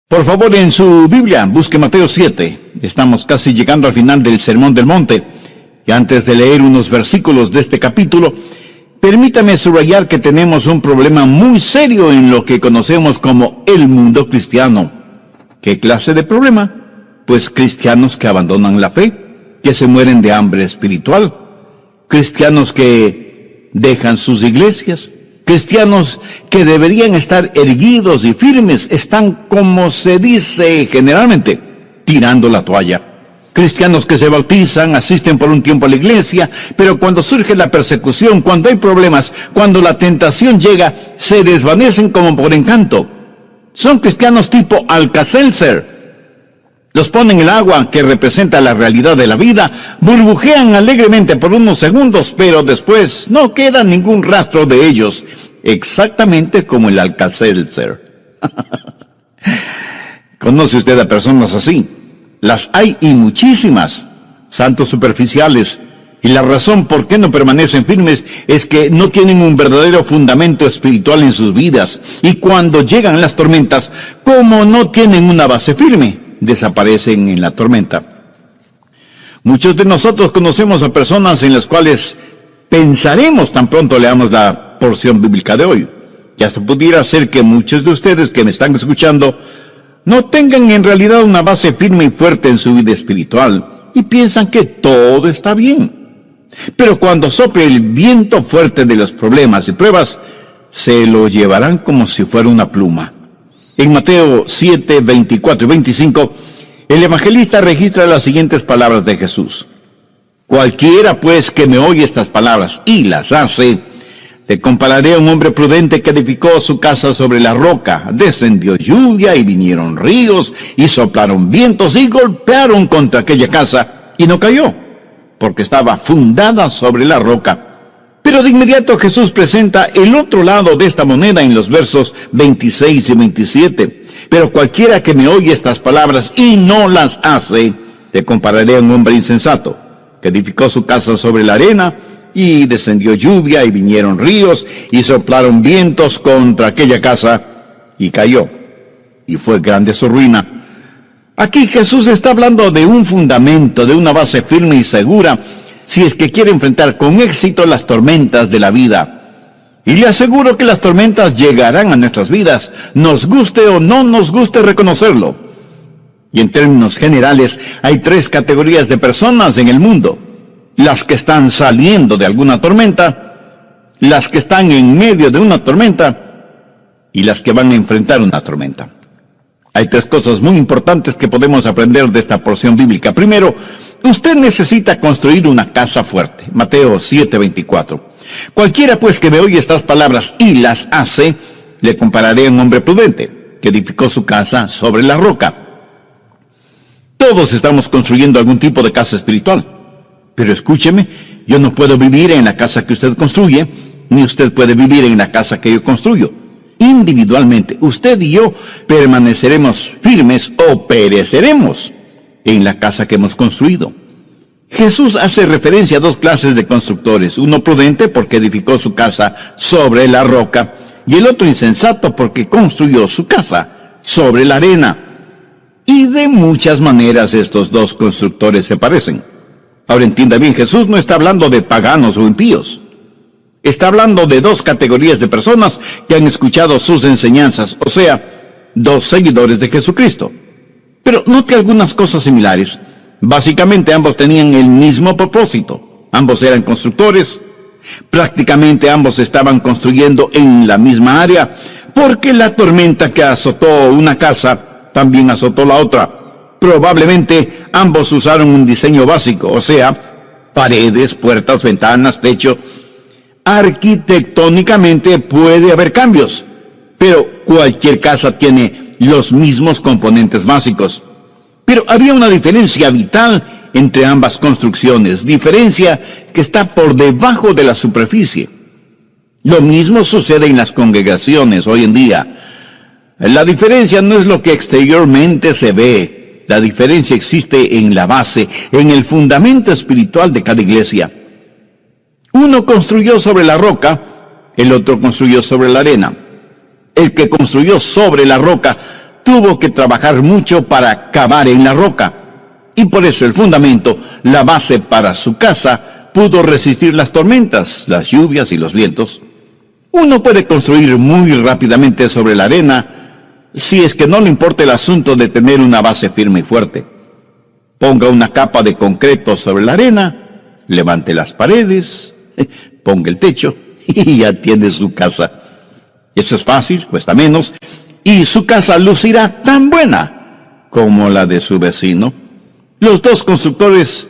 Por favor, en su Biblia, busque Mateo 7. Estamos casi llegando al final del Sermón del Monte. Y antes de leer unos versículos de este capítulo, permítame subrayar que tenemos un problema muy serio en lo que conocemos como el mundo cristiano. ¿Qué clase de problema? Pues cristianos que abandonan la fe, que se mueren de hambre espiritual, cristianos que dejan sus iglesias, cristianos que deberían estar erguidos y firmes, están, como se dice generalmente, tirando la toalla. Cristianos que se bautizan, asisten por un tiempo a la iglesia, pero cuando surge la persecución, cuando hay problemas, cuando la tentación llega, se desvanecen como por encanto. Son cristianos tipo Alka-Seltzer. Los ponen en el agua que representa la realidad de la vida, burbujean alegremente por unos segundos, pero después no queda ningún rastro de ellos, exactamente como el Alka-Seltzer. ¿Conoce usted a personas así? Las hay y muchísimas, santos superficiales, y la razón por qué no permanecen firmes es que no tienen un verdadero fundamento espiritual en sus vidas, y cuando llegan las tormentas, como no tienen una base firme, desaparecen en la tormenta. Muchos de nosotros conocemos a personas en las cuales pensaremos tan pronto leamos la porción bíblica de hoy. Ya se pudiera ser que muchos de ustedes que me están escuchando no tengan en realidad una base firme y fuerte en su vida espiritual y piensan que todo está bien. Pero cuando sople el viento fuerte de los problemas y pruebas, se lo llevarán como si fuera una pluma. En Mateo 7, 24 y 25, el evangelista registra las siguientes palabras de Jesús. Cualquiera pues que me oye estas palabras y las hace, le compararé a un hombre prudente que edificó su casa sobre la roca. Descendió lluvia y vinieron ríos y soplaron vientos y golpearon contra aquella casa y no cayó, porque estaba fundada sobre la roca. Pero de inmediato Jesús presenta el otro lado de esta moneda en los versos 26 y 27. Pero cualquiera que me oye estas palabras y no las hace, le compararé a un hombre insensato, que edificó su casa sobre la arena, y descendió lluvia, y vinieron ríos, y soplaron vientos contra aquella casa, y cayó, y fue grande su ruina. Aquí Jesús está hablando de un fundamento, de una base firme y segura, si es que quiere enfrentar con éxito las tormentas de la vida. Y le aseguro que las tormentas llegarán a nuestras vidas, nos guste o no nos guste reconocerlo. Y en términos generales, hay tres categorías de personas en el mundo. Las que están saliendo de alguna tormenta, las que están en medio de una tormenta, y las que van a enfrentar una tormenta. Hay tres cosas muy importantes que podemos aprender de esta porción bíblica. Primero, usted necesita construir una casa fuerte. Mateo 7:24. Cualquiera pues que me oye estas palabras y las hace, le compararé a un hombre prudente, que edificó su casa sobre la roca. Todos estamos construyendo algún tipo de casa espiritual. Pero escúcheme, yo no puedo vivir en la casa que usted construye, ni usted puede vivir en la casa que yo construyo. Individualmente, usted y yo permaneceremos firmes o pereceremos en la casa que hemos construido. Jesús hace referencia a dos clases de constructores, uno prudente porque edificó su casa sobre la roca, y el otro insensato porque construyó su casa sobre la arena. Y de muchas maneras estos dos constructores se parecen. Ahora entienda bien, Jesús no está hablando de paganos o impíos. Está hablando de dos categorías de personas que han escuchado sus enseñanzas, o sea, dos seguidores de Jesucristo. Pero note algunas cosas similares. Básicamente ambos tenían el mismo propósito. Ambos eran constructores. Prácticamente ambos estaban construyendo en la misma área, porque la tormenta que azotó una casa también azotó la otra. Probablemente ambos usaron un diseño básico, o sea, paredes, puertas, ventanas, techo. Arquitectónicamente puede haber cambios, pero cualquier casa tiene los mismos componentes básicos. Pero había una diferencia vital entre ambas construcciones, diferencia que está por debajo de la superficie. Lo mismo sucede en las congregaciones hoy en día. La diferencia no es lo que exteriormente se ve, la diferencia existe en la base, en el fundamento espiritual de cada iglesia. Uno construyó sobre la roca, el otro construyó sobre la arena. El que construyó sobre la roca tuvo que trabajar mucho para cavar en la roca. Y por eso el fundamento, la base para su casa, pudo resistir las tormentas, las lluvias y los vientos. Uno puede construir muy rápidamente sobre la arena si es que no le importa el asunto de tener una base firme y fuerte. Ponga una capa de concreto sobre la arena, levante las paredes, ponga el techo y ya tiene su casa. Eso es fácil, cuesta menos, y su casa lucirá tan buena como la de su vecino. Los dos constructores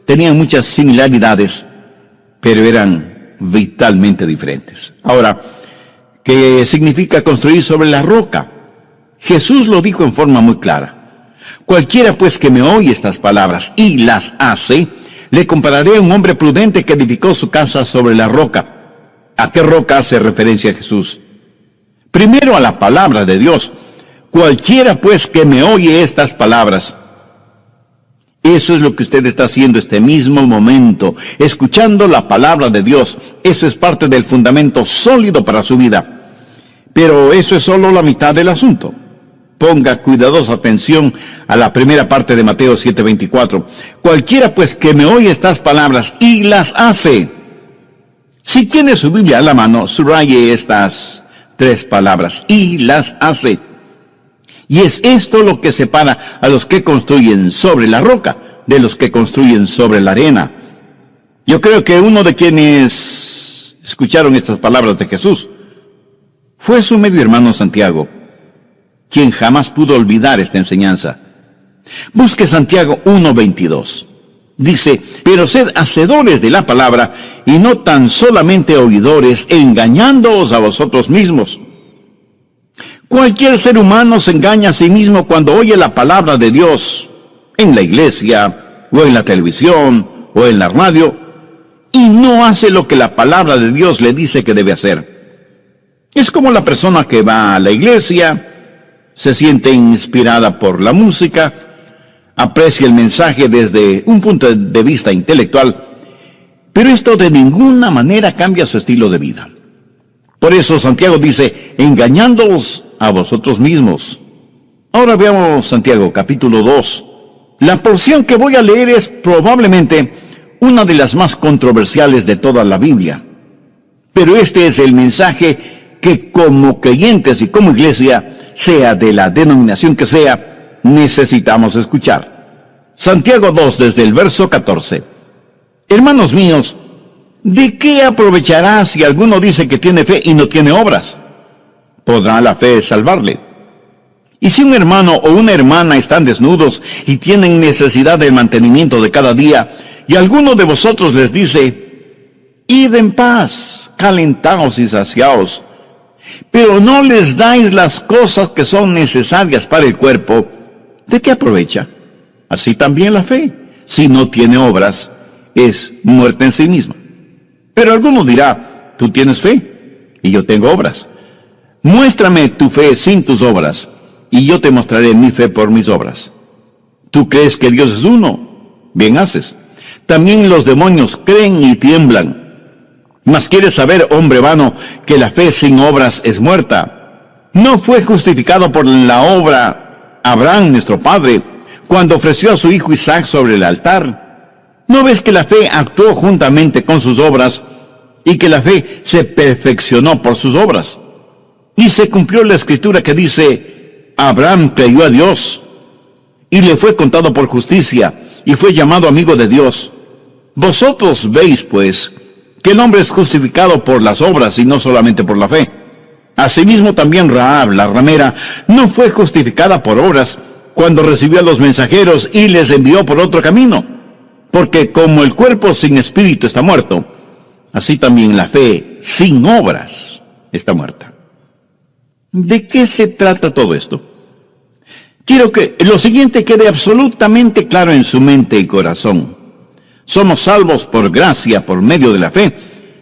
tenían muchas similaridades, pero eran vitalmente diferentes. Ahora, ¿qué significa construir sobre la roca? Jesús lo dijo en forma muy clara. Cualquiera pues que me oye estas palabras y las hace, le compararé a un hombre prudente que edificó su casa sobre la roca. ¿A qué roca hace referencia Jesús? Primero a la palabra de Dios. Cualquiera pues que me oye estas palabras. Eso es lo que usted está haciendo este mismo momento, escuchando la palabra de Dios. Eso es parte del fundamento sólido para su vida. Pero eso es solo la mitad del asunto. Ponga cuidadosa atención a la primera parte de Mateo 7:24. Cualquiera pues que me oye estas palabras y las hace. Si tiene su Biblia a la mano, subraye estas 3 palabras, y las hace. Y es esto lo que separa a los que construyen sobre la roca de los que construyen sobre la arena. Yo creo que uno de quienes escucharon estas palabras de Jesús fue su medio hermano Santiago, quien jamás pudo olvidar esta enseñanza. Busque Santiago 1:22. Dice, pero sed hacedores de la palabra y no tan solamente oidores, engañándoos a vosotros mismos. Cualquier ser humano se engaña a sí mismo cuando oye la palabra de Dios en la iglesia, o en la televisión, o en la radio, y no hace lo que la palabra de Dios le dice que debe hacer. Es como la persona que va a la iglesia, se siente inspirada por la música, aprecia el mensaje desde un punto de vista intelectual, pero esto de ninguna manera cambia su estilo de vida. Por eso Santiago dice, engañándoos a vosotros mismos. Ahora veamos Santiago capítulo 2. La porción que voy a leer es probablemente una de las más controversiales de toda la Biblia. Pero este es el mensaje que como creyentes y como iglesia, sea de la denominación que sea, necesitamos escuchar. Santiago 2 desde el verso 14. Hermanos míos, ¿de qué aprovechará si alguno dice que tiene fe y no tiene obras? ¿Podrá la fe salvarle? Y si un hermano o una hermana están desnudos y tienen necesidad del mantenimiento de cada día, y alguno de vosotros les dice, id en paz, calentaos y saciaos, pero no les dais las cosas que son necesarias para el cuerpo, ¿de qué aprovecha? Así también la fe, si no tiene obras, es muerta en sí misma. Pero alguno dirá, tú tienes fe, y yo tengo obras. Muéstrame tu fe sin tus obras, y yo te mostraré mi fe por mis obras. ¿Tú crees que Dios es uno? Bien haces. También los demonios creen y tiemblan. Mas quieres saber, hombre vano, que la fe sin obras es muerta. ¿No fue justificado por la obra Abraham, nuestro padre, cuando ofreció a su hijo Isaac sobre el altar? ¿No ves que la fe actuó juntamente con sus obras y que la fe se perfeccionó por sus obras? Y se cumplió la escritura que dice, Abraham creyó a Dios y le fue contado por justicia y fue llamado amigo de Dios. Vosotros veis, pues, que el hombre es justificado por las obras y no solamente por la fe. Asimismo también Rahab, la ramera, no fue justificada por obras cuando recibió a los mensajeros y les envió por otro camino. Porque como el cuerpo sin espíritu está muerto, así también la fe sin obras está muerta. ¿De qué se trata todo esto? Quiero que lo siguiente quede absolutamente claro en su mente y corazón. Somos salvos por gracia, por medio de la fe,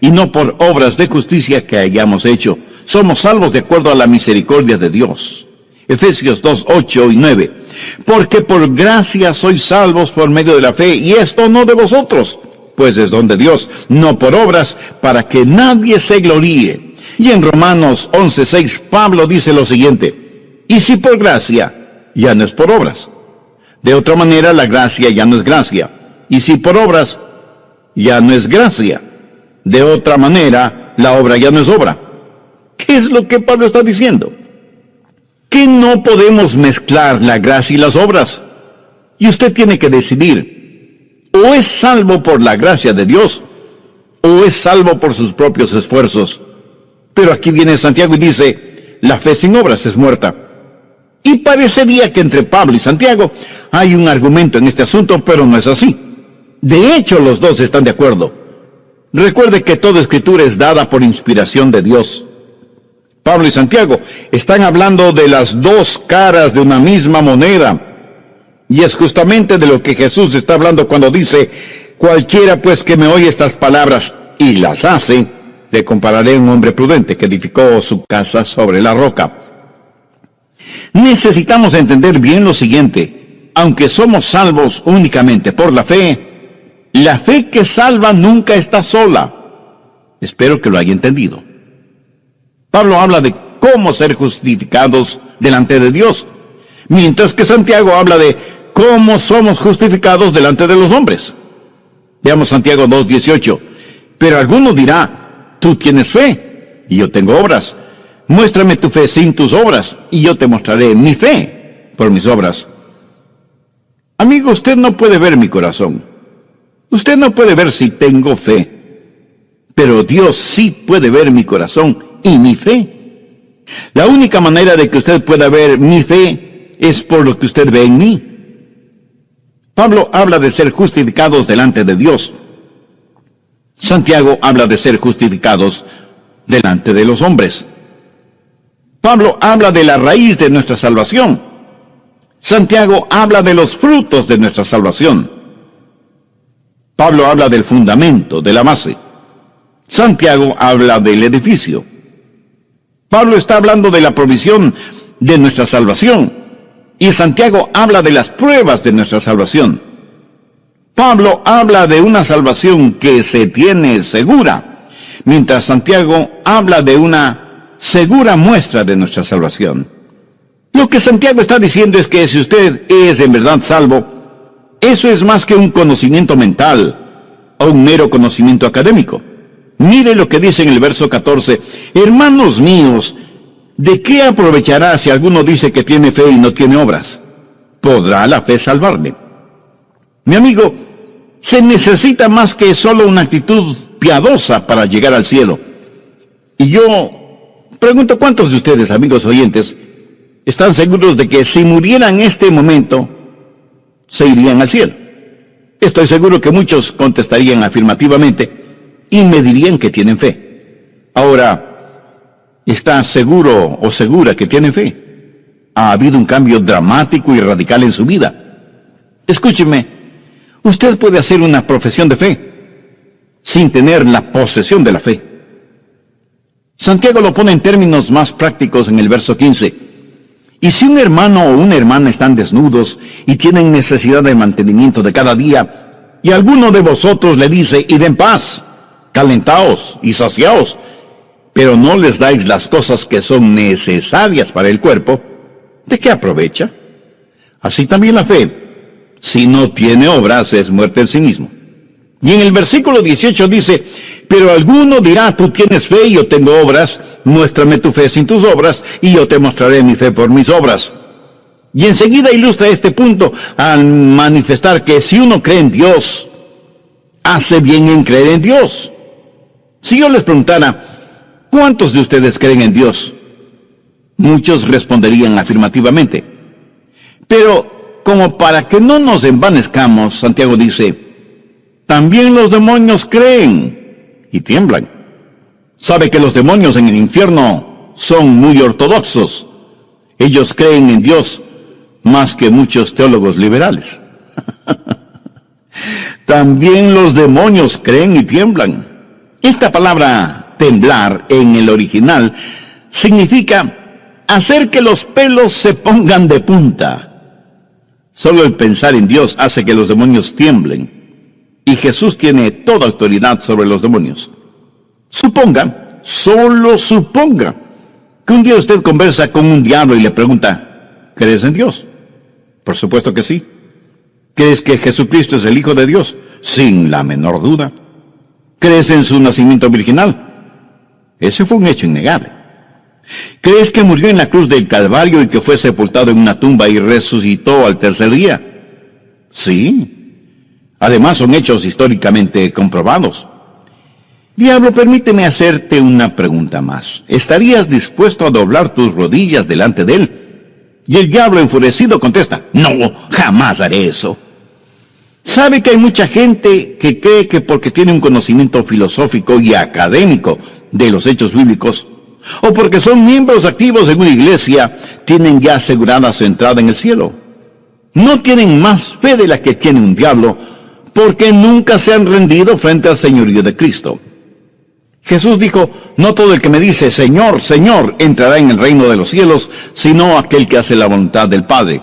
y no por obras de justicia que hayamos hecho. Somos salvos de acuerdo a la misericordia de Dios. Efesios 2, 8 y 9. Porque por gracia sois salvos por medio de la fe, y esto no de vosotros, pues es don de Dios, no por obras, para que nadie se gloríe. Y en Romanos 11, 6, Pablo dice lo siguiente, Y si por gracia, ya no es por obras. De otra manera, la gracia ya no es gracia. Y si por obras, ya no es gracia. De otra manera, la obra ya no es obra. ¿Qué es lo que Pablo está diciendo? Que no podemos mezclar la gracia y las obras. Y usted tiene que decidir, o es salvo por la gracia de Dios, o es salvo por sus propios esfuerzos. Pero aquí viene Santiago y dice, la fe sin obras es muerta. Y parecería que entre Pablo y Santiago hay un argumento en este asunto, pero no es así. De hecho, los dos están de acuerdo. Recuerde que toda escritura es dada por inspiración de Dios. Pablo y Santiago están hablando de las dos caras de una misma moneda. Y es justamente de lo que Jesús está hablando cuando dice, cualquiera pues que me oye estas palabras y las hace, le compararé a un hombre prudente que edificó su casa sobre la roca. Necesitamos entender bien lo siguiente. Aunque somos salvos únicamente por la fe que salva nunca está sola. Espero que lo haya entendido. Pablo habla de cómo ser justificados delante de Dios, mientras que Santiago habla de cómo somos justificados delante de los hombres. Veamos Santiago 2:18. Pero alguno dirá, tú tienes fe, y yo tengo obras. Muéstrame tu fe sin tus obras, y yo te mostraré mi fe por mis obras. Amigo, usted no puede ver mi corazón. Usted no puede ver si tengo fe. Pero Dios sí puede ver mi corazón y mi fe. La única manera de que usted pueda ver mi fe es por lo que usted ve en mí. Pablo habla de ser justificados delante de Dios. Santiago habla de ser justificados delante de los hombres. Pablo habla de la raíz de nuestra salvación. Santiago habla de los frutos de nuestra salvación. Pablo habla del fundamento, de la base. Santiago habla del edificio. Pablo está hablando de la provisión de nuestra salvación. Y Santiago habla de las pruebas de nuestra salvación. Pablo habla de una salvación que se tiene segura, mientras Santiago habla de una segura muestra de nuestra salvación. Lo que Santiago está diciendo es que si usted es en verdad salvo, eso es más que un conocimiento mental o un mero conocimiento académico. Mire lo que dice en el verso 14. Hermanos míos, ¿de qué aprovechará si alguno dice que tiene fe y no tiene obras? ¿Podrá la fe salvarle? Mi amigo, se necesita más que solo una actitud piadosa para llegar al cielo. Y yo pregunto, ¿cuántos de ustedes, amigos oyentes, están seguros de que si murieran en este momento, se irían al cielo? Estoy seguro que muchos contestarían afirmativamente y me dirían que tienen fe. Ahora, ¿está seguro o segura que tiene fe? ¿Ha habido un cambio dramático y radical en su vida? Escúcheme, usted puede hacer una profesión de fe sin tener la posesión de la fe. Santiago lo pone en términos más prácticos en el verso 15. Y si un hermano o una hermana están desnudos y tienen necesidad de mantenimiento de cada día, y alguno de vosotros le dice, id en paz, calentaos y saciaos, pero no les dais las cosas que son necesarias para el cuerpo, ¿de qué aprovecha? Así también la fe, si no tiene obras, es muerte en sí mismo. Y en el versículo 18 dice, pero alguno dirá, tú tienes fe y yo tengo obras, muéstrame tu fe sin tus obras, y yo te mostraré mi fe por mis obras. Y enseguida ilustra este punto al manifestar que si uno cree en Dios, hace bien en creer en Dios. Si yo les preguntara, ¿cuántos de ustedes creen en Dios? Muchos responderían afirmativamente. Pero como para que no nos envanezcamos, Santiago dice, también los demonios creen y tiemblan. Sabe que los demonios en el infierno son muy ortodoxos. Ellos creen en Dios más que muchos teólogos liberales. También los demonios creen y tiemblan. Esta palabra temblar en el original significa hacer que los pelos se pongan de punta. Solo el pensar en Dios hace que los demonios tiemblen. Y Jesús tiene toda autoridad sobre los demonios. Suponga, solo suponga, que un día usted conversa con un diablo y le pregunta, ¿crees en Dios? Por supuesto que sí. ¿Crees que Jesucristo es el Hijo de Dios? Sin la menor duda. ¿Crees en su nacimiento virginal? Ese fue un hecho innegable. ¿Crees que murió en la cruz del Calvario y que fue sepultado en una tumba y resucitó al tercer día? Sí. Además, son hechos históricamente comprobados. Diablo, permíteme hacerte una pregunta más. ¿Estarías dispuesto a doblar tus rodillas delante de él? Y el diablo enfurecido contesta, no, jamás haré eso. ¿Sabe que hay mucha gente que cree que porque tiene un conocimiento filosófico y académico de los hechos bíblicos, o porque son miembros activos de una iglesia, tienen ya asegurada su entrada en el cielo? No tienen más fe de la que tiene un diablo, porque nunca se han rendido frente al señorío de Cristo. Jesús dijo, no todo el que me dice, Señor, Señor, entrará en el reino de los cielos, sino aquel que hace la voluntad del Padre.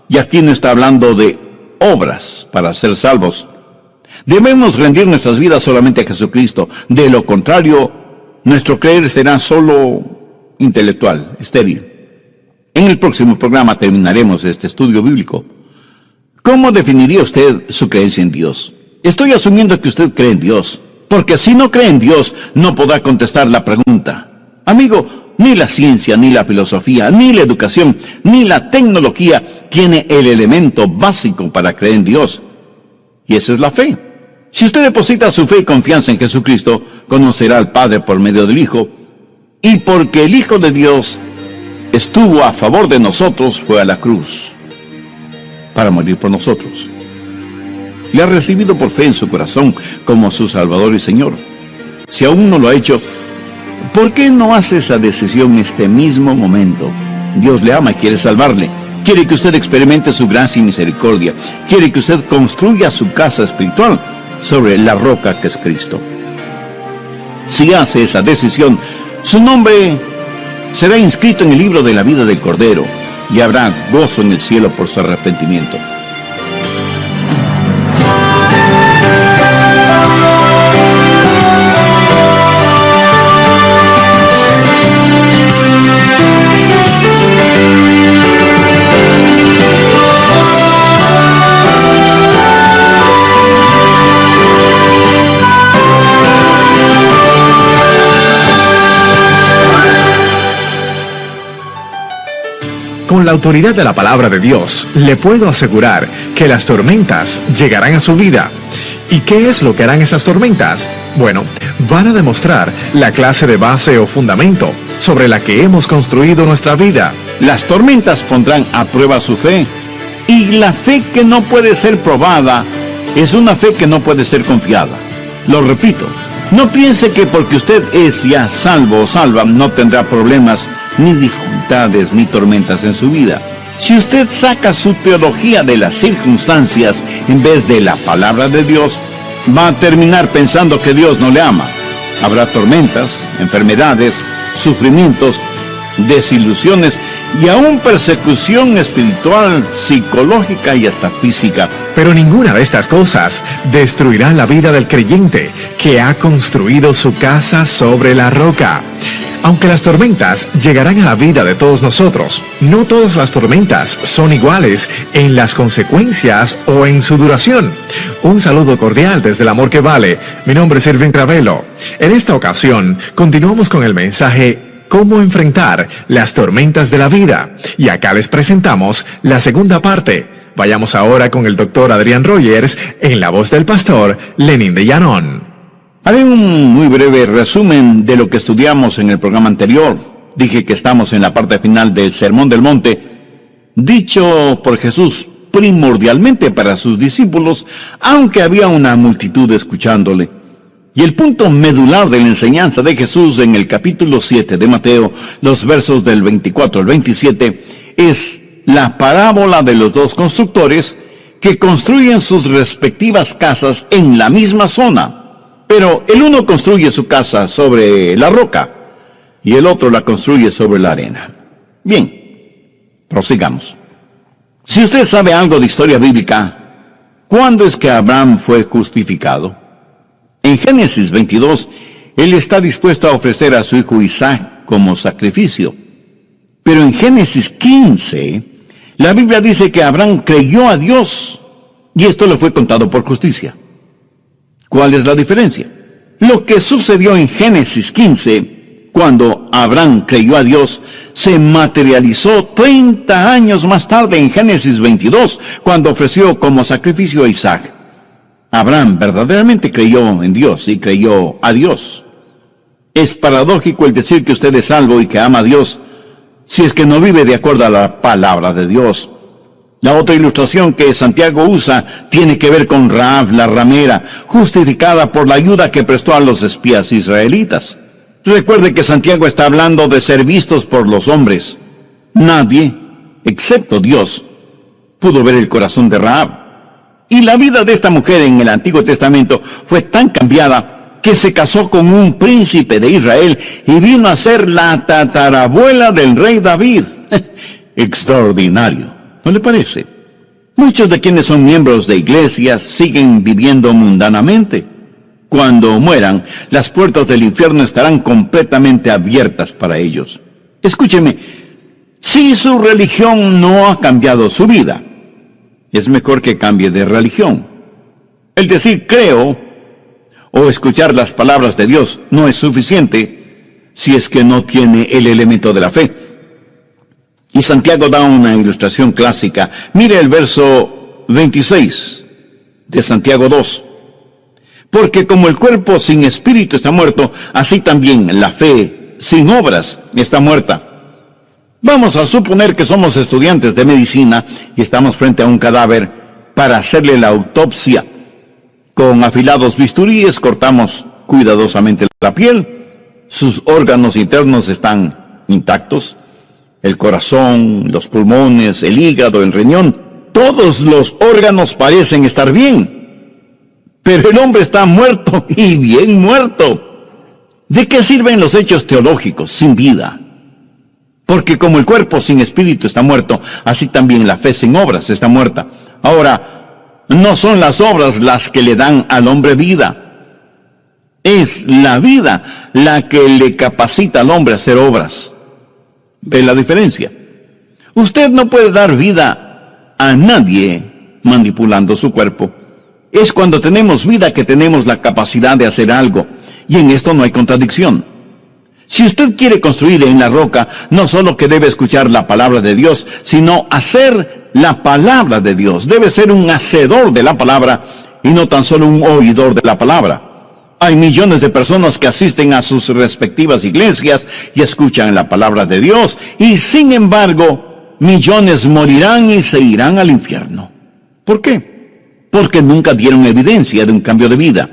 Y aquí no está hablando de obras para ser salvos. Debemos rendir nuestras vidas solamente a Jesucristo. De lo contrario, nuestro creer será solo intelectual, estéril. En el próximo programa terminaremos este estudio bíblico. ¿Cómo definiría usted su creencia en Dios? Estoy asumiendo que usted cree en Dios, porque si no cree en Dios, no podrá contestar la pregunta. Amigo, ni la ciencia, ni la filosofía, ni la educación, ni la tecnología tiene el elemento básico para creer en Dios. Y esa es la fe. Si usted deposita su fe y confianza en Jesucristo, conocerá al Padre por medio del Hijo, y porque el Hijo de Dios estuvo a favor de nosotros, fue a la cruz para morir por nosotros. Le ha recibido por fe en su corazón como su Salvador y Señor. Si aún no lo ha hecho, ¿por qué no hace esa decisión en este mismo momento? Dios le ama y quiere salvarle. Quiere que usted experimente su gracia y misericordia. Quiere que usted construya su casa espiritual sobre la roca que es Cristo. Si hace esa decisión, su nombre será inscrito en el libro de la vida del Cordero y habrá gozo en el cielo por su arrepentimiento. Con la autoridad de la palabra de Dios, le puedo asegurar que las tormentas llegarán a su vida. ¿Y qué es lo que harán esas tormentas? Bueno, van a demostrar la clase de base o fundamento sobre la que hemos construido nuestra vida. Las tormentas pondrán a prueba su fe, y la fe que no puede ser probada es una fe que no puede ser confiada. Lo repito, no piense que porque usted es ya salvo o salva no tendrá problemas, ni dificultades, ni tormentas en su vida. Si usted saca su teología de las circunstancias en vez de la palabra de Dios, va a terminar pensando que Dios no le ama. Habrá tormentas, enfermedades, sufrimientos, desilusiones y aún persecución espiritual, psicológica y hasta física. Pero ninguna de estas cosas destruirá la vida del creyente que ha construido su casa sobre la roca. Aunque las tormentas llegarán a la vida de todos nosotros, no todas las tormentas son iguales en las consecuencias o en su duración. Un saludo cordial desde el amor que vale. Mi nombre es Irving Ravelo. En esta ocasión, continuamos con el mensaje ¿Cómo enfrentar las tormentas de la vida? Y acá les presentamos la segunda parte. Vayamos ahora con el doctor Adrián Rogers en la voz del pastor Lenín de Llanón. Haré un muy breve resumen de lo que estudiamos en el programa anterior. Dije que estamos en la parte final del Sermón del Monte, dicho por Jesús primordialmente para sus discípulos, aunque había una multitud escuchándole. Y el punto medular de la enseñanza de Jesús en el capítulo 7 de Mateo, los versos del 24 al 27, es la parábola de los dos constructores que construyen sus respectivas casas en la misma zona. Pero el uno construye su casa sobre la roca y el otro la construye sobre la arena. Bien, prosigamos. Si usted sabe algo de historia bíblica, ¿cuándo es que Abraham fue justificado? En Génesis 22, él está dispuesto a ofrecer a su hijo Isaac como sacrificio. Pero en Génesis 15, la Biblia dice que Abraham creyó a Dios y esto le fue contado por justicia. ¿Cuál es la diferencia? Lo que sucedió en Génesis 15, cuando Abraham creyó a Dios, se materializó 30 años más tarde en Génesis 22, cuando ofreció como sacrificio a Isaac. Abraham verdaderamente creyó en Dios y creyó a Dios. Es paradójico el decir que usted es salvo y que ama a Dios, si es que no vive de acuerdo a la palabra de Dios. La otra ilustración que Santiago usa tiene que ver con Rahab la ramera, justificada por la ayuda que prestó a los espías israelitas. Recuerde que Santiago está hablando de ser vistos por los hombres. Nadie, excepto Dios, pudo ver el corazón de Rahab. Y la vida de esta mujer en el Antiguo Testamento fue tan cambiada que se casó con un príncipe de Israel y vino a ser la tatarabuela del rey David. Extraordinario, ¿no le parece? Muchos de quienes son miembros de iglesias siguen viviendo mundanamente. Cuando mueran, las puertas del infierno estarán completamente abiertas para ellos. Escúcheme, si su religión no ha cambiado su vida, es mejor que cambie de religión. El decir creo o escuchar las palabras de Dios no es suficiente si es que no tiene el elemento de la fe. Y Santiago da una ilustración clásica. Mire el verso 26 de Santiago 2. Porque como el cuerpo sin espíritu está muerto, así también la fe sin obras está muerta. Vamos a suponer que somos estudiantes de medicina y estamos frente a un cadáver para hacerle la autopsia. Con afilados bisturíes cortamos cuidadosamente la piel. Sus órganos internos están intactos. El corazón, los pulmones, el hígado, el riñón. Todos los órganos parecen estar bien. Pero el hombre está muerto y bien muerto. ¿De qué sirven los hechos teológicos sin vida? Porque como el cuerpo sin espíritu está muerto, así también la fe sin obras está muerta. Ahora, no son las obras las que le dan al hombre vida. Es la vida la que le capacita al hombre a hacer obras. ¿Ve la diferencia? Usted no puede dar vida a nadie manipulando su cuerpo. Es cuando tenemos vida que tenemos la capacidad de hacer algo. Y en esto no hay contradicción. Si usted quiere construir en la roca, no solo que debe escuchar la palabra de Dios, sino hacer la palabra de Dios. Debe ser un hacedor de la palabra y no tan solo un oidor de la palabra. Hay millones de personas que asisten a sus respectivas iglesias y escuchan la palabra de Dios, y sin embargo, millones morirán y se irán al infierno. ¿Por qué? Porque nunca dieron evidencia de un cambio de vida.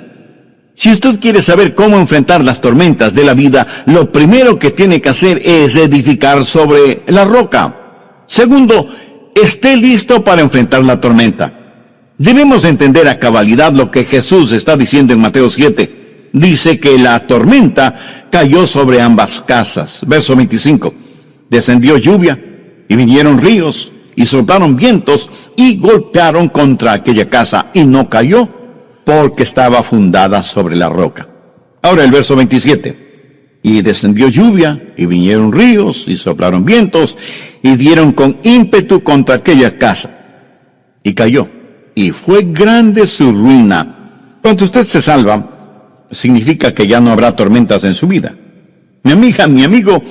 Si usted quiere saber cómo enfrentar las tormentas de la vida, lo primero que tiene que hacer es edificar sobre la roca. Segundo, esté listo para enfrentar la tormenta. Debemos entender a cabalidad lo que Jesús está diciendo en Mateo 7. Dice que la tormenta cayó sobre ambas casas. Verso 25. Descendió lluvia y vinieron ríos y soplaron vientos y golpearon contra aquella casa y no cayó, porque estaba fundada sobre la roca. Ahora el verso 27. Y descendió lluvia, y vinieron ríos, y soplaron vientos, y dieron con ímpetu contra aquella casa. Y cayó, y fue grande su ruina. Cuando usted se salva, significa que ya no habrá tormentas en su vida. Mi amiga, mi amigo,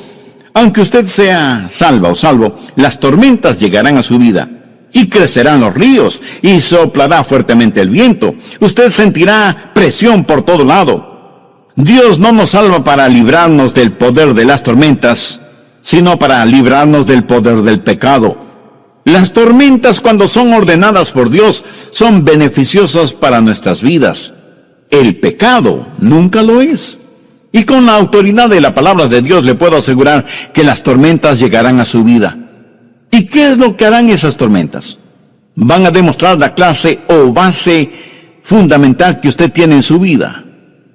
aunque usted sea salva o salvo, las tormentas llegarán a su vida. Y crecerán los ríos, y soplará fuertemente el viento. Usted sentirá presión por todo lado. Dios no nos salva para librarnos del poder de las tormentas, sino para librarnos del poder del pecado. Las tormentas, cuando son ordenadas por Dios, son beneficiosas para nuestras vidas. El pecado nunca lo es. Y con la autoridad de la palabra de Dios le puedo asegurar que las tormentas llegarán a su vida. ¿Y qué es lo que harán esas tormentas? Van a demostrar la clase o base fundamental que usted tiene en su vida.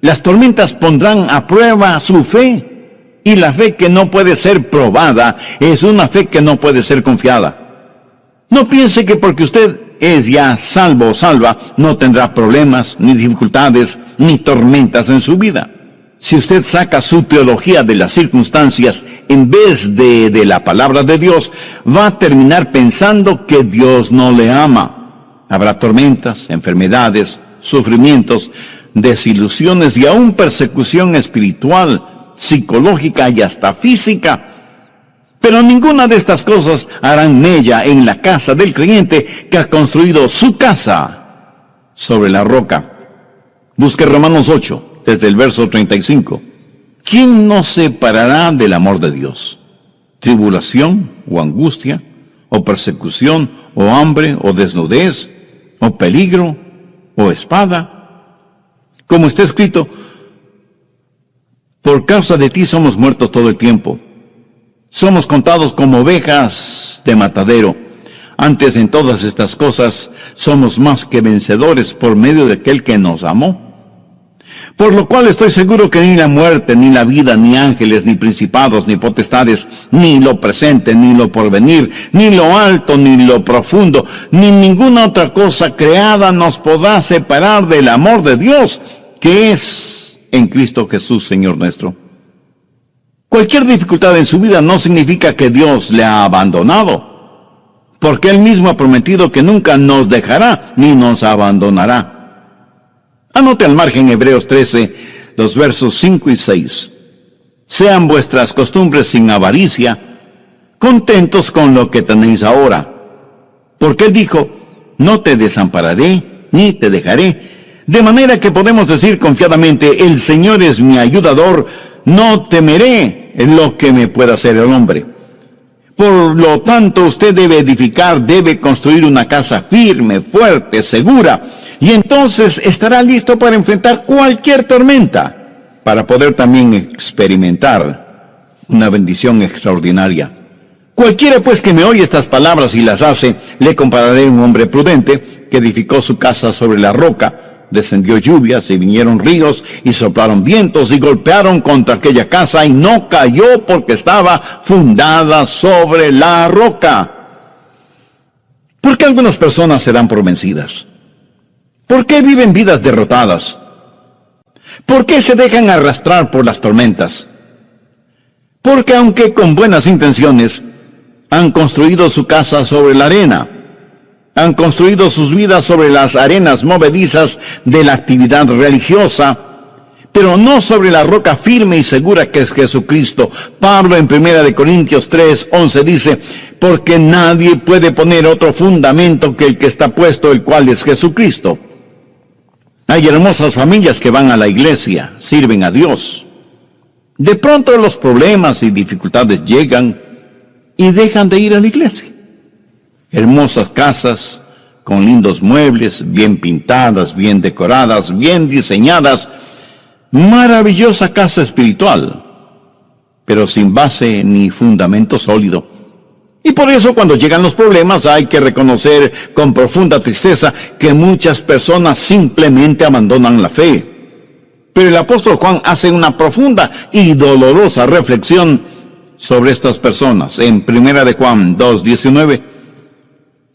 Las tormentas pondrán a prueba su fe. Y la fe que no puede ser probada es una fe que no puede ser confiada. No piense que porque usted es ya salvo o salva, no tendrá problemas, ni dificultades, ni tormentas en su vida. si usted saca su teología de las circunstancias en vez de la palabra de Dios, va a terminar pensando que Dios no le ama. Habrá tormentas, enfermedades, sufrimientos, desilusiones y aún persecución espiritual, psicológica y hasta física. Pero ninguna de estas cosas harán mella en la casa del creyente que ha construido su casa sobre la roca. Busque Romanos 8, desde el verso 35. ¿Quién nos separará del amor de Dios? ¿Tribulación o angustia, o persecución, o hambre, o desnudez, o peligro, o espada? Como está escrito, por causa de ti somos muertos todo el tiempo. Somos contados como ovejas de matadero. Antes en todas estas cosas somos más que vencedores por medio de aquel que nos amó. Por lo cual estoy seguro que ni la muerte, ni la vida, ni ángeles, ni principados, ni potestades, ni lo presente, ni lo porvenir, ni lo alto, ni lo profundo, ni ninguna otra cosa creada nos podrá separar del amor de Dios, que es en Cristo Jesús, Señor nuestro. Cualquier dificultad en su vida no significa que Dios le ha abandonado, porque Él mismo ha prometido que nunca nos dejará ni nos abandonará. Anote al margen Hebreos 13, los versos 5 y 6. Sean vuestras costumbres sin avaricia, contentos con lo que tenéis ahora. Porque Él dijo, no te desampararé, ni te dejaré. De manera que podemos decir confiadamente, el Señor es mi ayudador, no temeré lo que me pueda hacer el hombre. Por lo tanto, usted debe edificar, debe construir una casa firme, fuerte, segura, y entonces estará listo para enfrentar cualquier tormenta, para poder también experimentar una bendición extraordinaria. Cualquiera pues que me oye estas palabras y las hace, le compararé a un hombre prudente que edificó su casa sobre la roca. Descendió lluvias y vinieron ríos y soplaron vientos y golpearon contra aquella casa y no cayó porque estaba fundada sobre la roca. ¿Por qué algunas personas se dan por vencidas? ¿Por qué viven vidas derrotadas? ¿Por qué se dejan arrastrar por las tormentas? Porque aunque con buenas intenciones han construido su casa sobre la arena, han construido sus vidas sobre las arenas movedizas de la actividad religiosa, pero no sobre la roca firme y segura que es Jesucristo. Pablo en 1 Corintios 3, 11 dice, porque nadie puede poner otro fundamento que el que está puesto, el cual es Jesucristo. Hay hermosas familias que van a la iglesia, sirven a Dios. De pronto los problemas y dificultades llegan y dejan de ir a la iglesia. Hermosas casas, con lindos muebles, bien pintadas, bien decoradas, bien diseñadas. Maravillosa casa espiritual, pero sin base ni fundamento sólido. Y por eso cuando llegan los problemas hay que reconocer con profunda tristeza que muchas personas simplemente abandonan la fe. Pero el apóstol Juan hace una profunda y dolorosa reflexión sobre estas personas en 1 Juan 2:19.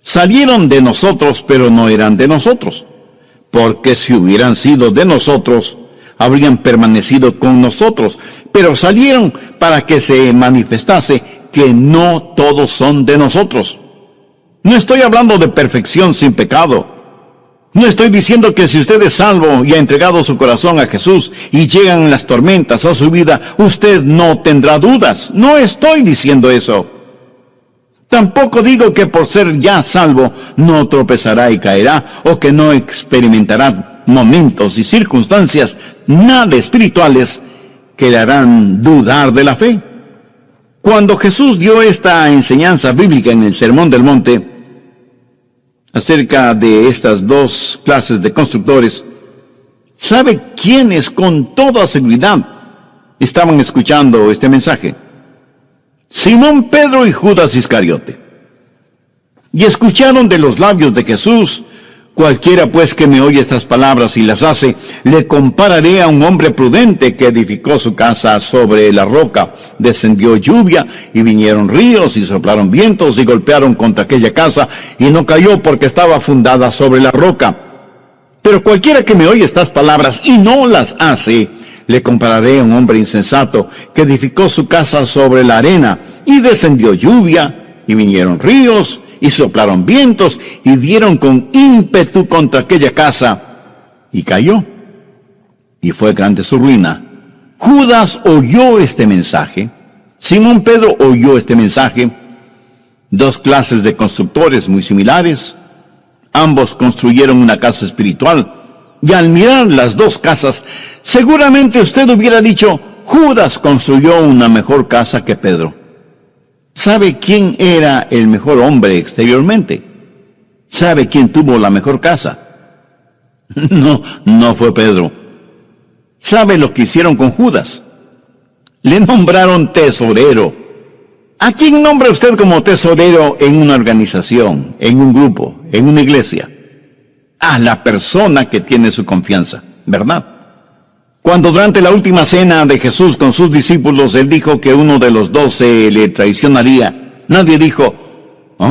Salieron de nosotros, pero no eran de nosotros, porque si hubieran sido de nosotros, habrían permanecido con nosotros, pero salieron para que se manifestase que no todos son de nosotros. No estoy hablando de perfección sin pecado. No estoy diciendo que si usted es salvo y ha entregado su corazón a Jesús y llegan las tormentas a su vida, usted no tendrá dudas. No estoy diciendo eso. Tampoco digo que por ser ya salvo no tropezará y caerá, o que no experimentará momentos y circunstancias nada espirituales que le harán dudar de la fe. Cuando Jesús dio esta enseñanza bíblica en el Sermón del Monte, acerca de estas dos clases de constructores, ¿sabe quiénes con toda seguridad estaban escuchando este mensaje? Simón Pedro y Judas Iscariote. Y escucharon de los labios de Jesús, cualquiera pues que me oye estas palabras y las hace, le compararé a un hombre prudente que edificó su casa sobre la roca. Descendió lluvia y vinieron ríos y soplaron vientos y golpearon contra aquella casa y no cayó porque estaba fundada sobre la roca. Pero cualquiera que me oye estas palabras y no las hace, Le compararé a un hombre insensato que edificó su casa sobre la arena, y descendió lluvia, y vinieron ríos, y soplaron vientos, y dieron con ímpetu contra aquella casa, y cayó. Y fue grande su ruina. Judas oyó este mensaje. Simón Pedro oyó este mensaje. Dos clases de constructores muy similares. Ambos construyeron una casa espiritual. Y al mirar las dos casas, seguramente usted hubiera dicho, Judas construyó una mejor casa que Pedro. ¿Sabe quién era el mejor hombre exteriormente? ¿Sabe quién tuvo la mejor casa? No fue Pedro. ¿Sabe lo que hicieron con Judas? Le nombraron tesorero. ¿A quién nombra usted como tesorero en una organización, en un grupo, en una iglesia? A la persona que tiene su confianza, ¿verdad? Cuando durante la última cena de Jesús con sus discípulos, él dijo que uno de los 12 le traicionaría, nadie dijo,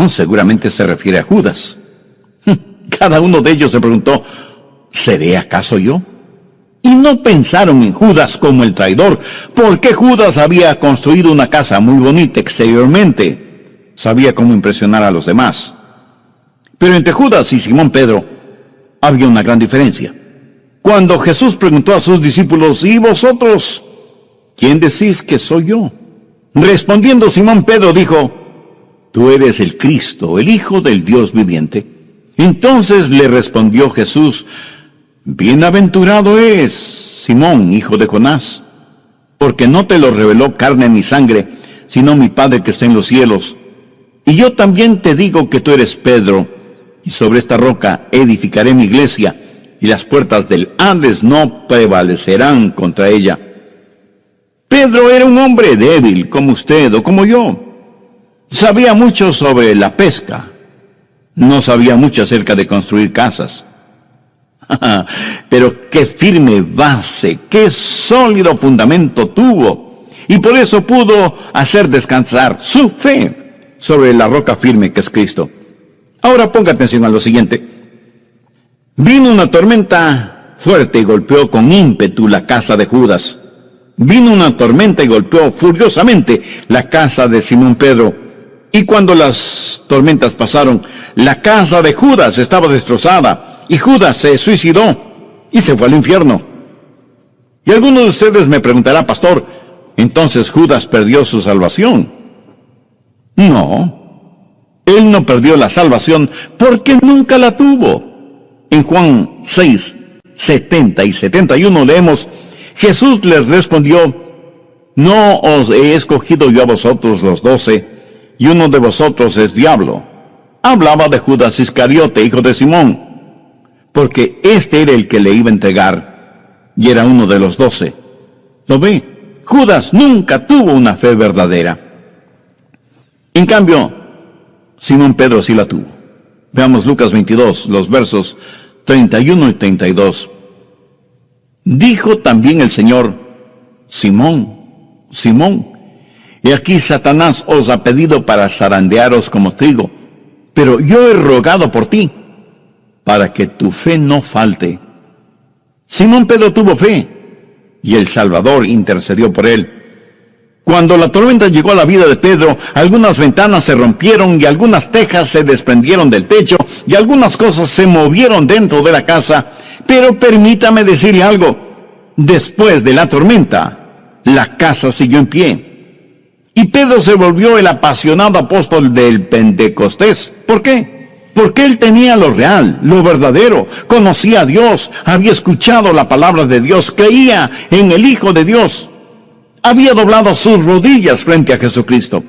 seguramente se refiere a Judas. Cada uno de ellos se preguntó, ¿seré acaso yo? Y no pensaron en Judas como el traidor, porque Judas había construido una casa muy bonita exteriormente. Sabía cómo impresionar a los demás. Pero entre Judas y Simón Pedro había una gran diferencia. Cuando Jesús preguntó a sus discípulos, ¿y vosotros? ¿Quién decís que soy yo? Respondiendo Simón Pedro dijo, tú eres el Cristo, el Hijo del Dios viviente. Entonces le respondió Jesús, bienaventurado es Simón, hijo de Jonás, porque no te lo reveló carne ni sangre, sino mi Padre que está en los cielos. Y yo también te digo que tú eres Pedro, y sobre esta roca edificaré mi iglesia, y las puertas del Hades no prevalecerán contra ella. Pedro era un hombre débil, como usted o como yo. Sabía mucho sobre la pesca. No sabía mucho acerca de construir casas. Pero qué firme base, qué sólido fundamento tuvo. Y por eso pudo hacer descansar su fe sobre la roca firme que es Cristo. Ahora ponga atención a lo siguiente. Vino una tormenta fuerte y golpeó con ímpetu la casa de Judas. Vino una tormenta y golpeó furiosamente la casa de Simón Pedro. Y cuando las tormentas pasaron, la casa de Judas estaba destrozada, y Judas se suicidó y se fue al infierno. Y algunos de ustedes me preguntarán, pastor, ¿entonces Judas perdió su salvación? No, él no perdió la salvación porque nunca la tuvo. En Juan 6, 70 y 71 leemos, Jesús les respondió, no os he escogido yo a vosotros los 12, y uno de vosotros es diablo. Hablaba de Judas Iscariote, hijo de Simón, porque este era el que le iba a entregar, y era uno de los 12. ¿Lo ve? Judas nunca tuvo una fe verdadera. En cambio, Simón Pedro sí la tuvo. Veamos Lucas 22, los versos 31 y 32. Dijo también el Señor, Simón, Simón, y aquí Satanás os ha pedido para zarandearos como trigo, pero yo he rogado por ti, para que tu fe no falte. Simón Pedro tuvo fe, y el Salvador intercedió por él. Cuando la tormenta llegó a la vida de Pedro, algunas ventanas se rompieron y algunas tejas se desprendieron del techo y algunas cosas se movieron dentro de la casa. Pero permítame decirle algo, después de la tormenta, la casa siguió en pie. Y Pedro se volvió el apasionado apóstol del Pentecostés. ¿Por qué? Porque él tenía lo real, lo verdadero, conocía a Dios, había escuchado la palabra de Dios, creía en el Hijo de Dios. Había doblado sus rodillas frente a Jesucristo.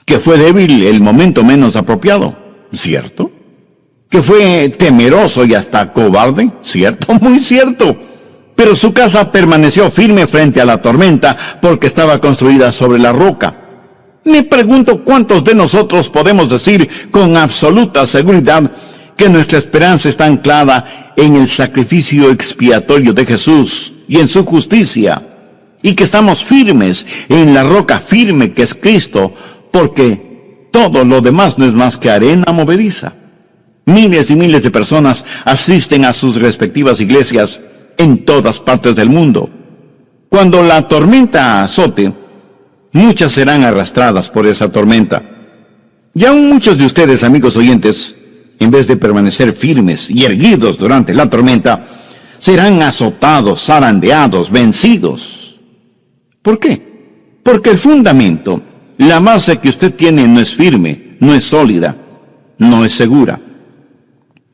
Que fue débil el momento menos apropiado, ¿cierto? Que fue temeroso y hasta cobarde, ¿cierto? Muy cierto. Pero su casa permaneció firme frente a la tormenta porque estaba construida sobre la roca. Me pregunto cuántos de nosotros podemos decir con absoluta seguridad que nuestra esperanza está anclada en el sacrificio expiatorio de Jesús y en su justicia, y que estamos firmes en la roca firme que es Cristo, porque todo lo demás no es más que arena movediza. Miles y miles de personas asisten a sus respectivas iglesias, en todas partes del mundo. Cuando la tormenta azote, muchas serán arrastradas por esa tormenta. Y aún muchos de ustedes, amigos oyentes, en vez de permanecer firmes y erguidos durante la tormenta, serán azotados, zarandeados, vencidos. ¿Por qué? Porque el fundamento, la base que usted tiene no es firme, no es sólida, no es segura.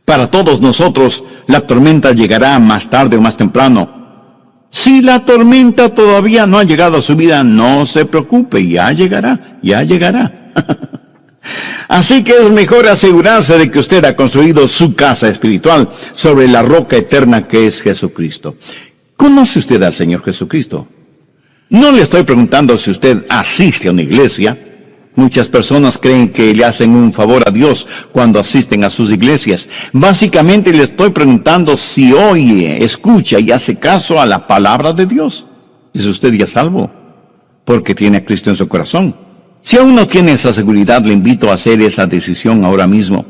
Para todos nosotros, la tormenta llegará más tarde o más temprano. Si la tormenta todavía no ha llegado a su vida, no se preocupe, ya llegará, ya llegará. Así que es mejor asegurarse de que usted ha construido su casa espiritual sobre la roca eterna que es Jesucristo. ¿Conoce usted al Señor Jesucristo? No le estoy preguntando si usted asiste a una iglesia. Muchas personas creen que le hacen un favor a Dios cuando asisten a sus iglesias. Básicamente le estoy preguntando si oye, escucha y hace caso a la palabra de Dios. ¿Es usted ya salvo? Porque tiene a Cristo en su corazón. Si aún no tiene esa seguridad, le invito a hacer esa decisión ahora mismo.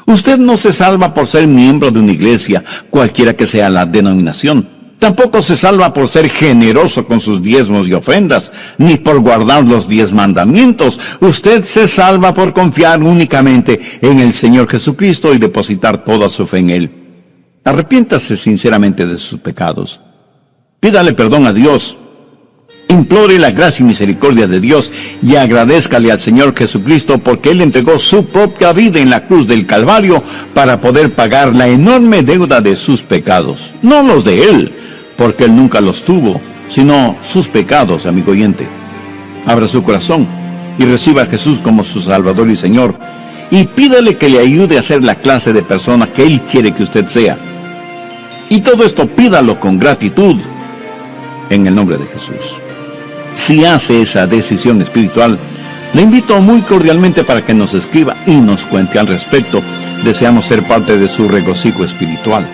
Usted no se salva por ser miembro de una iglesia, cualquiera que sea la denominación. Tampoco se salva por ser generoso con sus diezmos y ofrendas, ni por guardar los 10 mandamientos. Usted se salva por confiar únicamente en el Señor Jesucristo y depositar toda su fe en Él. Arrepiéntase sinceramente de sus pecados. Pídale perdón a Dios. Implore la gracia y misericordia de Dios y agradézcale al Señor Jesucristo porque Él entregó su propia vida en la cruz del Calvario para poder pagar la enorme deuda de sus pecados. No los de Él, porque Él nunca los tuvo, sino sus pecados, amigo oyente. Abra su corazón y reciba a Jesús como su Salvador y Señor. Y pídale que le ayude a ser la clase de persona que Él quiere que usted sea. Y todo esto pídalo con gratitud en el nombre de Jesús. Si hace esa decisión espiritual, le invito muy cordialmente para que nos escriba y nos cuente al respecto. Deseamos ser parte de su regocijo espiritual.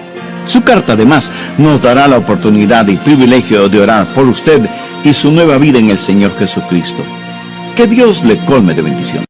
Su carta, además, nos dará la oportunidad y privilegio de orar por usted y su nueva vida en el Señor Jesucristo. Que Dios le colme de bendición.